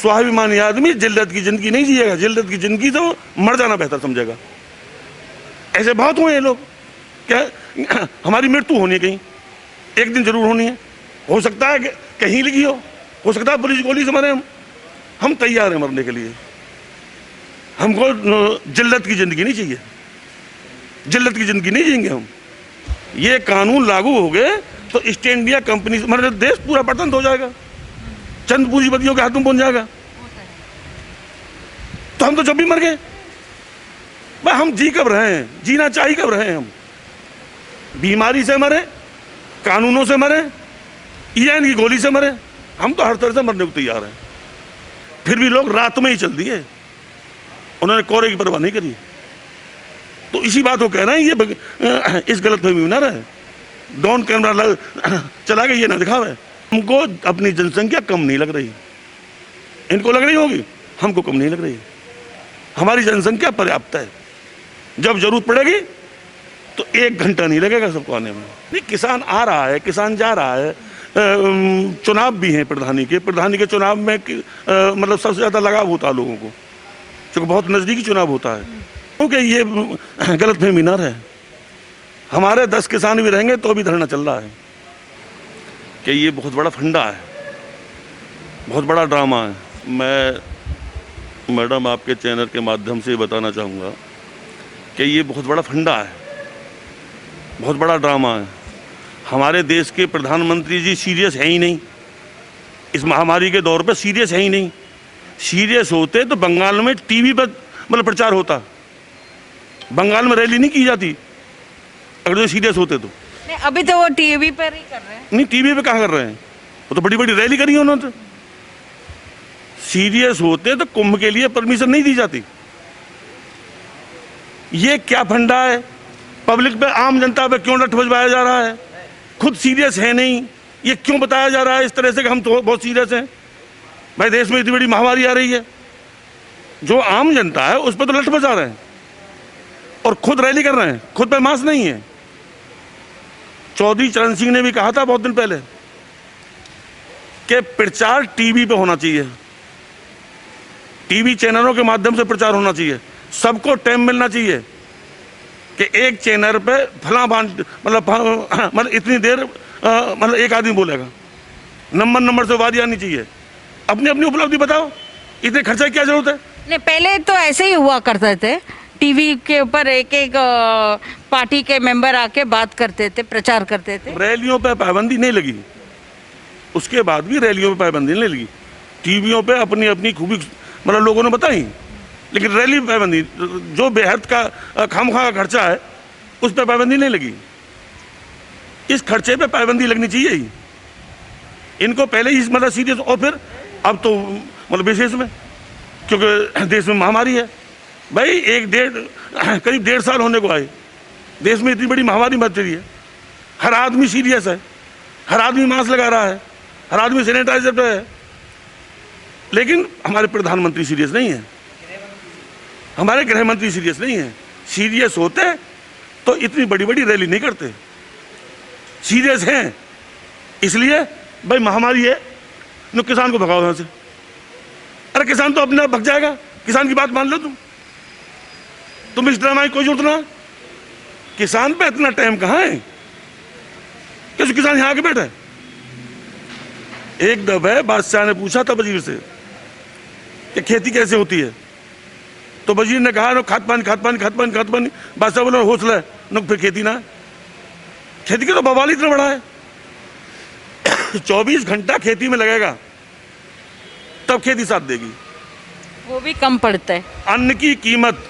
स्वाभिमानी आदमी जिल्लत की जिंदगी नहीं जिएगा। जिल्लत की जिंदगी तो मर जाना बेहतर समझेगा। ऐसे बहुत हुए हैं लोग। क्या हमारी मृत्यु होनी है, कहीं एक दिन जरूर होनी है। हो सकता है कि कहीं लगी हो सकता है पुलिस गोली से मरे। हम तैयार हैं मरने के लिए। हमको जिल्लत की जिंदगी नहीं चाहिए। जिल्लत की जिंदगी नहीं जिएंगे हम। ये कानून लागू हो गए तो ईस्ट इंडिया कंपनी मतलब देश पूरा बर्तन हो जाएगा, चंद पूंजीपतियों के हाथ में पहुंच जाएगा। तो हम तो जब भी मर गए भाई। हम जी कब रहे हैं, जीना चाहिए कब रहे हैं हम? बीमारी से मरे, कानूनों से मरे या इनकी गोली से मरे, हम तो हर तरह से मरने को तैयार हैं। फिर भी लोग रात में ही चल दिए, उन्होंने कोरे की परवाह नहीं करी। तो इसी बात को कह रहे हैं ये इस गलतफहमी में ना रहे। डॉन कैमरा चला के ये ना दिखावे। हमको अपनी जनसंख्या कम नहीं लग रही, इनको लग रही होगी, हमको कम नहीं लग रही। हमारी जनसंख्या पर्याप्त है। जब जरूरत पड़ेगी तो 1 घंटा नहीं लगेगा सबको आने में। नहीं, किसान आ रहा है, किसान जा रहा है। चुनाव भी हैं प्रधानी के चुनाव में मतलब सबसे ज़्यादा लगाव होता है लोगों को, क्योंकि बहुत नज़दीकी चुनाव होता है। क्योंकि ये गलतफहमी ना रहे। हमारे 10 किसान भी रहेंगे तो भी धरना चल रहा है कि ये बहुत बड़ा फंडा है, बहुत बड़ा ड्रामा है। मैं मैडम आपके चैनल के माध्यम से बताना चाहूँगा कि ये बहुत बड़ा फंडा है, बहुत बड़ा ड्रामा है। हमारे देश के प्रधानमंत्री जी सीरियस है ही नहीं, इस महामारी के दौर पे सीरियस है ही नहीं। सीरियस होते तो बंगाल में टीवी पर मतलब प्रचार होता, बंगाल में रैली नहीं की जाती अगर जो सीरियस होते तो। नहीं, अभी तो वो टीवी पर ही कर रहे हैं। नहीं, टीवी पे कहाँ कर रहे हैं, वो तो बड़ी बड़ी रैली करी है उन्होंने। सीरियस होते तो कुंभ के लिए परमिशन नहीं दी जाती। ये क्या फंडा है? पब्लिक पे, आम जनता पे क्यों डट बजवाया जा रहा है? खुद सीरियस है नहीं, ये क्यों बताया जा रहा है इस तरह से कि हम तो बहुत सीरियस हैं? भाई देश में इतनी बड़ी महामारी आ रही है, जो आम जनता है उस पर तो लट बजा रहे हैं और खुद रैली कर रहे हैं, खुद पे मास्क नहीं है। चौधरी चरण सिंह ने भी कहा था बहुत दिन पहले कि प्रचार टीवी पे होना चाहिए, टीवी चैनलों के माध्यम से प्रचार होना चाहिए। सबको टाइम मिलना चाहिए कि एक चैनल पे फला मतलब इतनी देर मतलब एक आदमी बोलेगा, नंबर से वारी आनी चाहिए। अपनी अपनी उपलब्धि बताओ, इतने खर्चे की क्या जरूरत है? नहीं, पहले तो ऐसे ही हुआ करते थे। टीवी के ऊपर एक एक पार्टी के मेंबर आके बात करते थे, प्रचार करते थे। रैलियों पे पाबंदी नहीं लगी, उसके बाद भी रैलियों पे पाबंदी नहीं लगी। टीवियों पे अपनी अपनी खूबी मतलब लोगों ने बताई, लेकिन रैली पे पाबंदी, जो बेहद का खामखा का खर्चा है उस पर पाबंदी नहीं लगी। इस खर्चे पे पाबंदी लगनी चाहिए ही। इनको पहले ही मतलब सीरियस, और फिर अब तो मतलब विशेष में, क्योंकि देश में महामारी है। भाई करीब 1.5 साल होने को आए, देश में इतनी बड़ी महामारी मच रही है। हर आदमी सीरियस है, हर आदमी मास्क लगा रहा है, हर आदमी सैनिटाइजर पे है, लेकिन हमारे प्रधानमंत्री सीरियस नहीं है, हमारे गृह मंत्री सीरियस नहीं है। सीरियस होते तो इतनी बड़ी बड़ी रैली नहीं करते। सीरियस हैं इसलिए भाई महामारी है, नो किसान को भगाओ यहाँ से। अरे किसान तो अपने आप भग जाएगा, किसान की बात मान लो तुम इस ड्रामा की कोई जरूरत ना। किसान पे इतना टाइम कहाँ है कि किसान यहाँ आके बैठा है। एक दफे बादशाह ने पूछा था वजीर से कि खेती कैसे होती है, तो वजीर ने कहा खाद पानी। बादशाह बोला हौसला है न, फिर खेती ना। खेती का तो बवाल इतना बड़ा है 24 घंटा खेती में लगेगा तब खेती साथ देगी, वो भी कम पड़ता है। अन्न की कीमत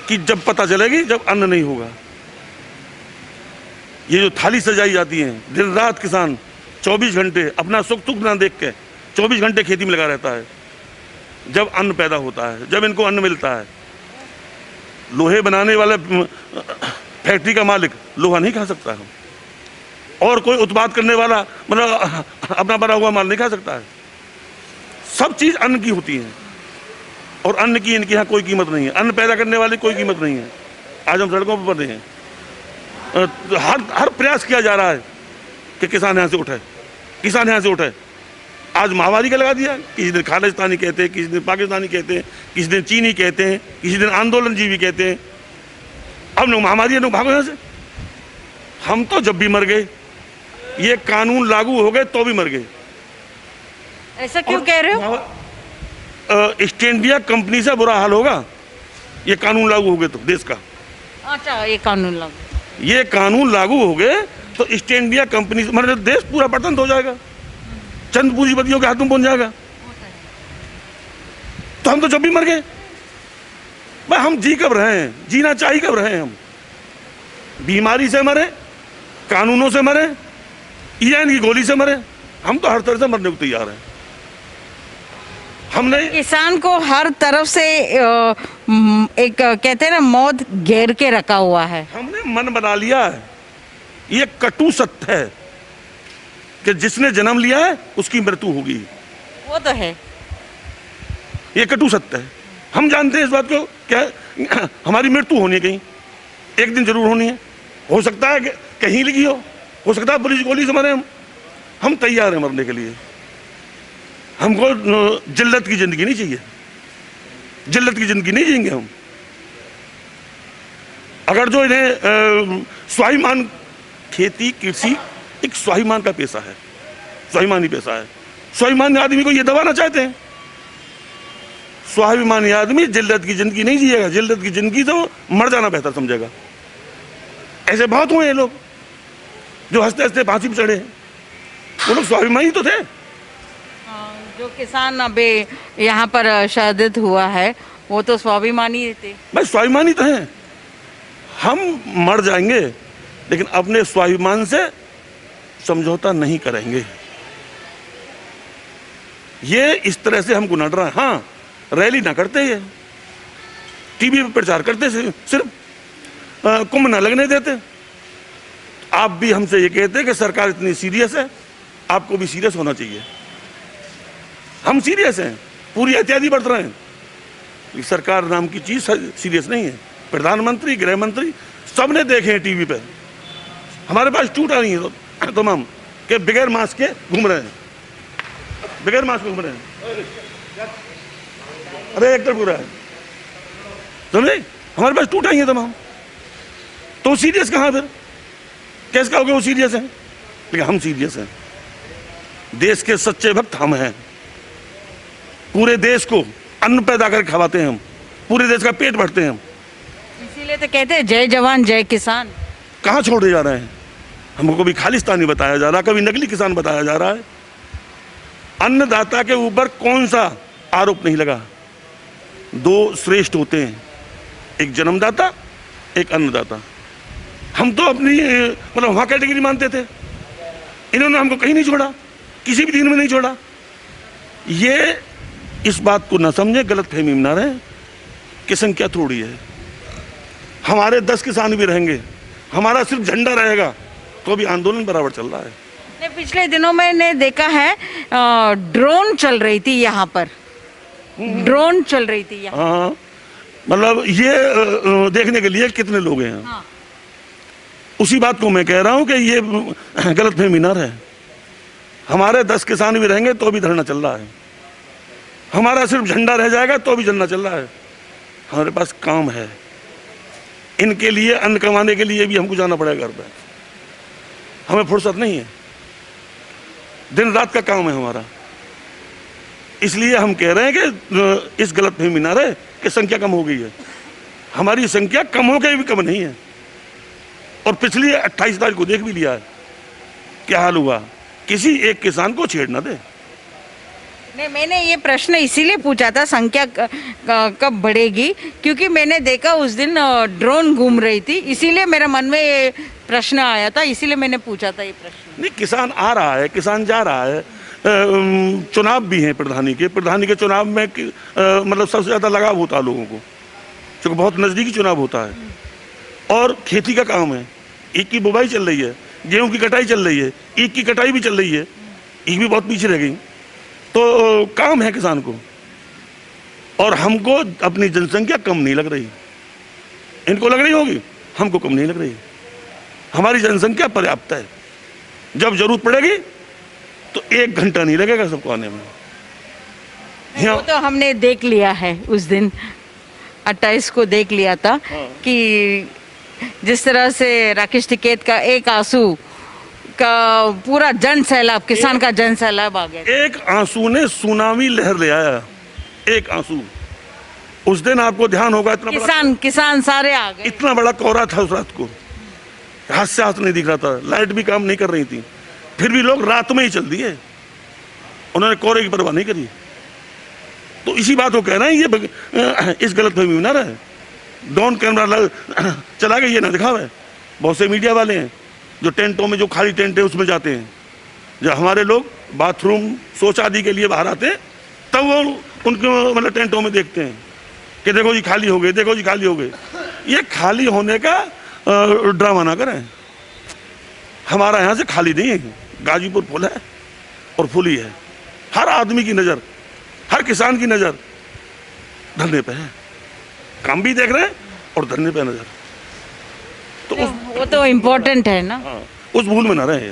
की जब पता चलेगी जब अन्न नहीं होगा। ये जो थाली सजाई जाती है, दिन रात किसान 24 घंटे अपना सुख दुख ना देख के 24 घंटे खेती में लगा रहता है। जब अन्न पैदा होता है, जब इनको अन्न मिलता है। लोहे बनाने वाले फैक्ट्री का मालिक लोहा नहीं खा सकता है, और कोई उत्पाद करने वाला मतलब अपना बना हुआ माल नहीं खा सकता है। सब चीज़ अन्न की होती है, और अन्न की इनके यहाँ कोई कीमत नहीं है। अन्न पैदा करने वाली कोई कीमत नहीं है। आज हम सड़कों पर पड़े हैं, हर प्रयास किया जा रहा है कि किसान यहाँ से उठे, किसान यहाँ से उठे। आज माहवारी का लगा दिया, किसी दिन खालिस्तानी कहते हैं, किसी दिन पाकिस्तानी कहते हैं, किसी दिन चीनी कहते हैं, किसी दिन आंदोलन जीवी कहते हैं। अब लोग महामारी लोग भागो यहाँ से। हम तो जब भी मर गए, ये कानून लागू हो गए तो भी मर गए। ऐसा क्यों कह रहे हो? ईस्ट इंडिया कंपनी से बुरा हाल होगा ये कानून लागू हो गए तो देश का। अच्छा, ये कानून लागू, ये कानून लागू हो गए तो ईस्ट इंडिया कंपनी से मतलब देश पूरा पतन हो जाएगा, चंद पूंजीपतियों के हाथ में पहुंच जाएगा। तो हम तो जब भी मर गए। भाई हम जी कब रहे हैं, जीना चाहिए कब रहे हैं हम? बीमारी से मरे, कानूनों से मरे, ईरान की गोली से मरे। हम तो हर तरह से मरने को तैयार हैं। हमने किसान को हर तरफ से एक कहते हैं ना, मौत घेर के रखा हुआ है। हमने मन बना लिया है, ये कटु सत्य है कि जिसने जन्म लिया है उसकी मृत्यु होगी। वो तो है, ये कटु सत्य है। हम जानते हैं इस बात को, क्या हमारी मृत्यु होनी है, कहीं एक दिन जरूर होनी है। हो सकता है कि कहीं लिखी हो सकता है पुलिस गोली से मरे। हम तैयार हैं मरने के लिए। हमको जिल्लत की जिंदगी नहीं चाहिए, जिल्लत की जिंदगी नहीं जिएंगे हम। अगर जो इन्हें स्वाभिमान, खेती कृषि एक स्वाभिमान का पेशा है, स्वाभिमानी पेशा है। स्वाभिमानी आदमी को ये दबाना चाहते हैं। स्वाभिमानी आदमी जिल्लत की जिंदगी नहीं जिएगा, जिल्लत की जिंदगी तो मर जाना बेहतर समझेगा। ऐसे बहुत हुए हैं लोग जो हंसते हंसते फांसी पर चढ़े हैं। वो लोग स्वाभिमानी तो थे। जो किसान अभी यहाँ पर शहादत हुआ है वो तो स्वाभिमानी थे। भाई स्वाभिमानी तो हैं। हम मर जाएंगे लेकिन अपने स्वाभिमान से समझौता नहीं करेंगे। ये इस तरह से हमको नड रहा है। हाँ, रैली ना करते, ये टीवी पे प्रचार करते, सिर्फ कुंभ ना लगने देते। आप भी हमसे ये कहते हैं कि सरकार इतनी सीरियस है, आपको भी सीरियस होना चाहिए। हम सीरियस हैं, पूरी एहतियाती बरत रहे हैं। सरकार नाम की चीज सीरियस नहीं है। प्रधानमंत्री, गृह मंत्री सबने देखे हैं टीवी पे। हमारे पास टूटा नहीं है तमाम के बगैर मास्क के घूम रहे हैं, बगैर मास्क घूम रहे हैं। अरे एक तरफ पूरा है, समझे? हमारे पास टूटा ही है तमाम। तो सीरियस कहाँ फिर? कैसे कहोगे वो सीरियस है? लेकिन हम सीरियस हैं। देश के सच्चे भक्त हम हैं। पूरे देश को अन्न पैदा कर खवाते हैं हम, पूरे देश का पेट भरते हैं हम। इसीलिए तो कहते हैं जय जवान जय किसान। कहाँ छोड़े जा रहे हैं? हमको कभी खालिस्तानी बताया जा रहा है, कभी नकली किसान बताया जा रहा है। अन्नदाता के ऊपर कौन सा आरोप नहीं लगा? दो श्रेष्ठ होते हैं, एक जन्मदाता, एक अन्नदाता। हम तो अपनी मतलब वहाँ कैटेगरी मानते थे। इन्होंने हमको कहीं नहीं छोड़ा, किसी भी दिन में नहीं छोड़ा। ये इस बात को न समझे, गलत फहमी में ना रहे कि संख्या थोड़ी है। हमारे 10 किसान भी रहेंगे, हमारा सिर्फ झंडा रहेगा तो भी आंदोलन बराबर चल रहा है। पिछले दिनों मैंने देखा है ड्रोन चल रही थी यहाँ पर, ड्रोन चल रही थी यहाँ। हाँ, मतलब ये देखने के लिए कितने लोग हैं। हाँ। उसी बात को मैं कह रहा हूँ कि ये गलत फहमी ना रहे। हमारे 10 किसान भी रहेंगे तो भी धरना चल रहा है। हमारा सिर्फ झंडा रह जाएगा तो भी धरना चल रहा है। हमारे पास काम है। इनके लिए अन्न कमाने के लिए भी हमको जाना पड़ेगा घर पे। हमें फुर्सत नहीं है, दिन रात का काम है हमारा। इसलिए हम कह रहे हैं कि इस गलत फहमी ना रहे कि संख्या कम हो गई है। हमारी संख्या कम हो गई भी कम नहीं है। और पिछली 28 तारीख को देख भी लिया है क्या हाल हुआ। किसी एक किसान को छेड़ ना दे। नहीं, मैंने ये प्रश्न इसीलिए पूछा था संख्या कब बढ़ेगी, क्योंकि मैंने देखा उस दिन ड्रोन घूम रही थी, इसीलिए मेरे मन में ये प्रश्न आया था, इसीलिए मैंने पूछा था ये प्रश्न। नहीं, किसान आ रहा है, किसान जा रहा है। चुनाव भी हैं प्रधानी के चुनाव में मतलब सबसे ज़्यादा लगाव होता है लोगों को, क्योंकि बहुत नज़दीकी चुनाव होता है। और खेती का काम है, ईख की बुवाई चल रही है, गेहूं की कटाई चल रही है, ईख की कटाई भी चल रही है। ईख भी बहुत पीछे रह गई। तो काम है किसान को। और हमको अपनी जनसंख्या कम नहीं लग रही। इनको लग रही होगी, हमको कम नहीं लग रही। हमारी जनसंख्या पर्याप्त है। जब जरूरत पड़ेगी तो 1 घंटा नहीं लगेगा सबको आने में। वो यहाँ तो हमने देख लिया है उस दिन 28 को देख लिया था कि जिस तरह से राकेश टिकैत का एक आंसू का पूरा जन सैलाब, किसान का जन सैलाब आ गया। एक आंसू ने सुनामी लहर ले आया, एक आंसू। उस दिन आपको ध्यान होगा किसान सारे आ गए। इतना बड़ा कोहरा था उस रात को, हाथ से हाथ नहीं दिख रहा था, लाइट भी काम नहीं कर रही थी, फिर भी लोग रात में ही चल दिए, उन्होंने कोहरे की परवाह नहीं करी। तो इसी बात को कहना है ये इस गलतफहमी में ना रहे, ड्रोन कैमरा चला के ये ना दिखावे। बहुत से मीडिया वाले हैं जो टेंटों में, जो खाली टेंट है उसमें जाते हैं, जब हमारे लोग बाथरूम शौच आदि के लिए बाहर आते हैं तब वो उनके मतलब टेंटों में देखते हैं कि देखो जी खाली हो गए, देखो जी खाली हो गए। ये खाली होने का ड्रामा ना करें। हमारा यहाँ से खाली नहीं है, गाजीपुर फुल है और फुल ही है। हर आदमी की नज़र, हर किसान की नज़र धरने पे है, काम भी देख रहे हैं और धरने पे नज़र। तो वो तो इम्पोर्टेंट है ना। उस भूल में ना रहे।